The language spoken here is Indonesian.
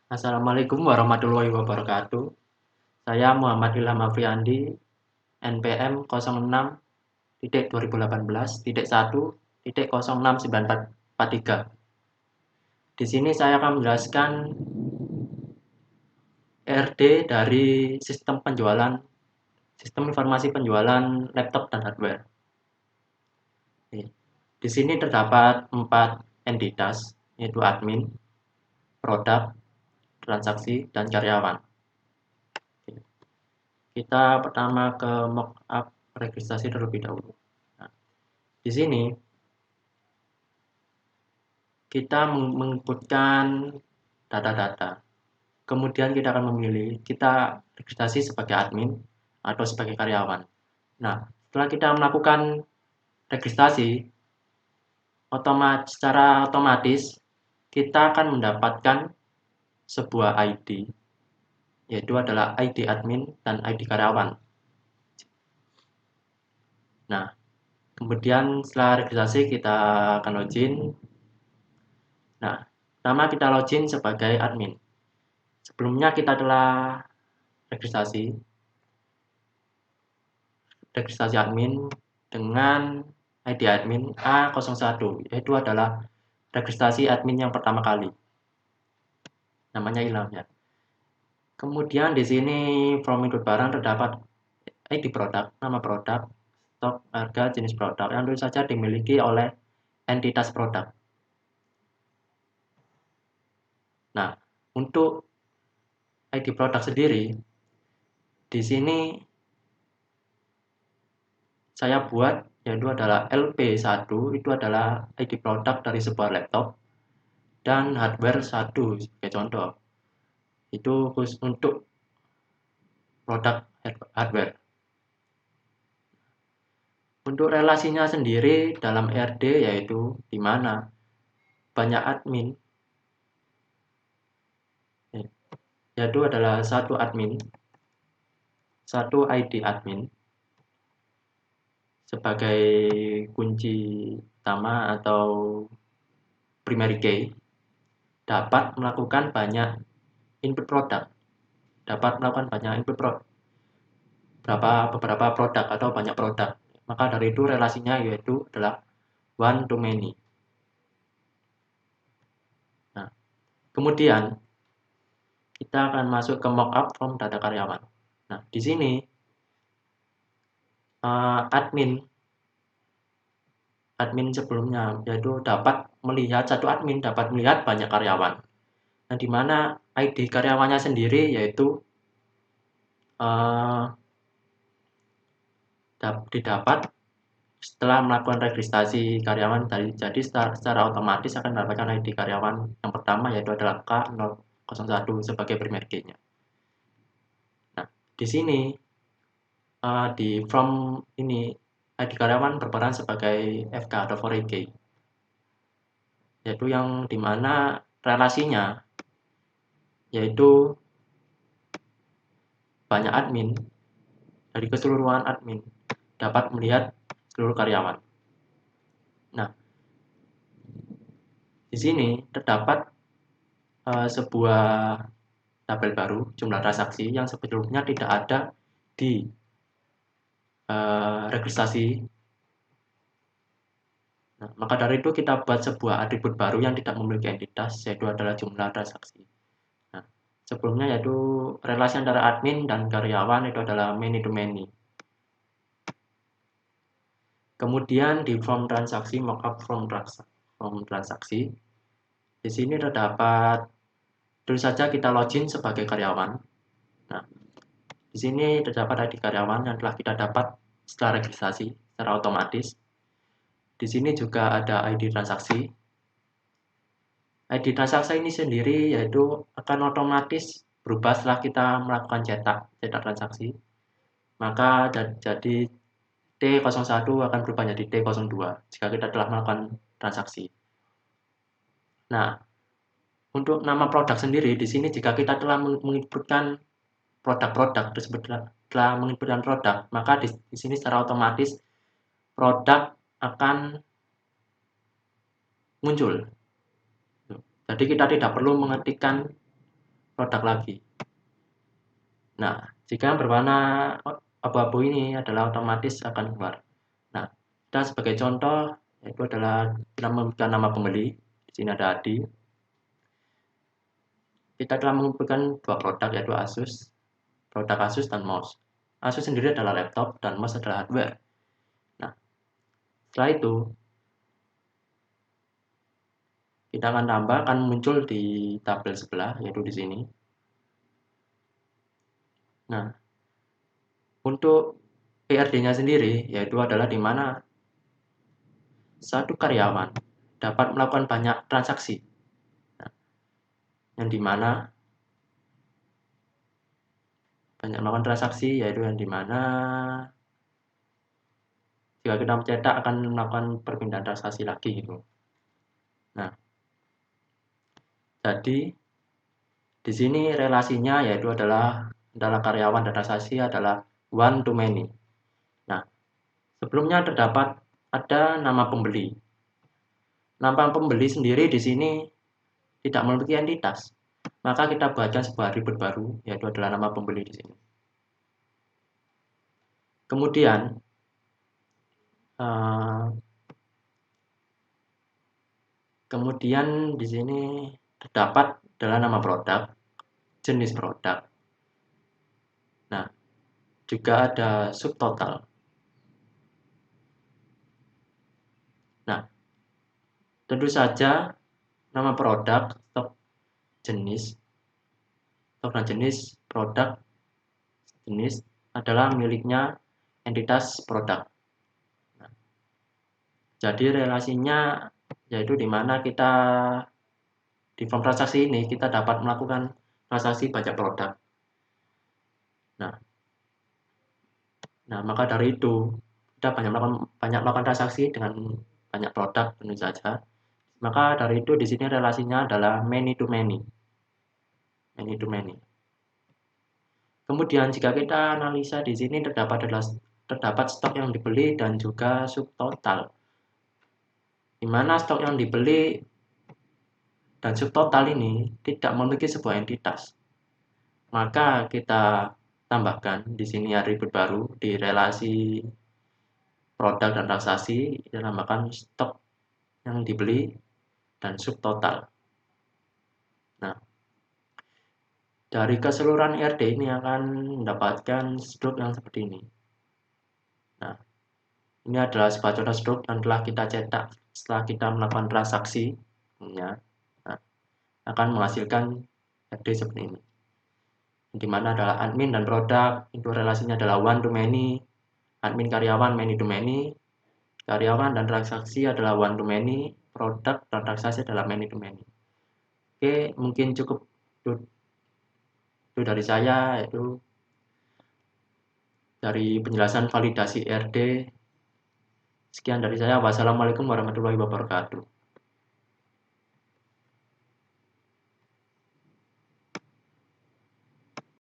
Assalamualaikum warahmatullahi wabarakatuh. Saya Muhammad Ilham Afriandi, NPM 06.2018.1.069443. Di sini saya akan menjelaskan ERD dari sistem informasi penjualan laptop dan hardware. Di sini terdapat 4 entitas, yaitu admin, produk, transaksi, dan karyawan. Kita pertama ke mockup registrasi terlebih dahulu. Nah, di sini kita menginputkan data-data. Kemudian kita akan memilih kita registrasi sebagai admin atau sebagai karyawan. Nah, setelah kita melakukan registrasi, secara otomatis kita akan mendapatkan sebuah ID, yaitu adalah ID admin dan ID karyawan. Nah, kemudian setelah registrasi kita akan login. Nah, pertama kita login sebagai admin. Sebelumnya kita telah registrasi admin dengan ID admin A01, yaitu adalah registrasi admin yang pertama kali. Namanya Ilham ya. Kemudian di sini from input barang terdapat ID produk, nama produk, stok, harga, jenis produk yang tentu saja dimiliki oleh entitas produk. Nah, untuk ID produk sendiri, di sini saya buat yaitu adalah LP1, itu adalah ID produk dari sebuah laptop, dan hardware 1 sebagai contoh. Itu khusus untuk produk hardware. Untuk relasinya sendiri dalam ERD yaitu di mana banyak admin, yaitu adalah satu admin, satu ID admin sebagai kunci utama atau primary key, dapat melakukan banyak input produk, beberapa produk atau banyak produk. Maka dari itu relasinya yaitu adalah one to many. Nah, kemudian kita akan masuk ke mockup from data karyawan. Nah, di sini admin sebelumnya yaitu satu admin dapat melihat banyak karyawan. Nah, di mana ID karyawannya sendiri yaitu didapat setelah melakukan registrasi karyawan jadi secara otomatis akan mendapatkan ID karyawan yang pertama yaitu adalah K001 sebagai primary key-nya. Nah, di sini di from ini ID karyawan berperan sebagai FK atau foreign key, yaitu yang dimana relasinya yaitu banyak admin, dari keseluruhan admin dapat melihat seluruh karyawan. Nah, di sini terdapat sebuah tabel baru jumlah transaksi yang sebelumnya tidak ada di registrasi. Nah, maka dari itu kita buat sebuah atribut baru yang tidak memiliki entitas, yaitu adalah jumlah transaksi. Nah, sebelumnya yaitu relasi antara admin dan karyawan itu adalah many to many. Kemudian di form transaksi, mockup form transaksi, di sini terdapat tentu saja kita login sebagai karyawan. Nah, di sini terdapat ID karyawan yang telah kita dapat setelah registrasi secara otomatis. Di sini juga ada ID transaksi. ID transaksi ini sendiri yaitu akan otomatis berubah setelah kita melakukan cetak transaksi. Maka jadi T01 akan berubah menjadi T02 jika kita telah melakukan transaksi. Nah, untuk nama produk sendiri di sini jika kita telah menginputkan produk-produk tersebut telah menginputkan produk, maka di sini secara otomatis produk akan muncul. Jadi kita tidak perlu mengetikkan produk lagi. Nah, jika yang berwarna abu-abu ini adalah otomatis akan keluar. Nah, kita sebagai contoh yaitu adalah kita memberikan nama pembeli. Di sini ada Adi. Kita telah mengumpulkan dua produk yaitu produk Asus dan mouse. Asus sendiri adalah laptop dan mouse adalah hardware. Nah, setelah itu kita akan tambah, akan muncul di tabel sebelah yaitu di sini. Nah, untuk PRD-nya sendiri yaitu adalah di mana satu karyawan dapat melakukan banyak transaksi. Nah, yang di mana banyak melakukan transaksi yaitu yang di mana jika kita mencetak akan melakukan perpindahan transaksi lagi gitu. Nah, jadi di sini relasinya yaitu adalah karyawan dan transaksi adalah one to many. Nah, sebelumnya terdapat ada nama pembeli. Nama pembeli sendiri di sini tidak memiliki entitas. Maka kita buatkan sebuah atribut baru yaitu adalah nama pembeli di sini. Kemudian di sini terdapat adalah nama produk, jenis produk. Nah, juga ada subtotal. Nah, tentu saja nama produk, stok dan jenis produk jenis adalah miliknya entitas produk. Nah, jadi relasinya yaitu di mana kita di form transaksi ini kita dapat melakukan transaksi banyak produk. Nah, maka dari itu kita banyak melakukan transaksi dengan banyak produk tentu saja. Maka dari itu di sini relasinya adalah many to many. Kemudian jika kita analisa di sini terdapat stok yang dibeli dan juga subtotal. Di mana stok yang dibeli dan subtotal ini tidak memiliki sebuah entitas. Maka kita tambahkan di sini atribut baru di relasi produk dan transaksi, kita tambahkan stok yang dibeli dan subtotal. Nah, dari keseluruhan RD ini akan mendapatkan struk yang seperti ini. Nah, ini adalah sebuah contoh struk yang telah kita cetak setelah kita melakukan transaksi, nah, akan menghasilkan RD seperti ini. Di mana adalah admin dan produk, itu relasinya adalah one to many, admin karyawan many to many, karyawan dan transaksi adalah one to many, produk dan transaksi adalah many to many. Oke, mungkin cukup itu dari saya, yaitu dari penjelasan validasi RD. Sekian dari saya. Wassalamualaikum warahmatullahi wabarakatuh.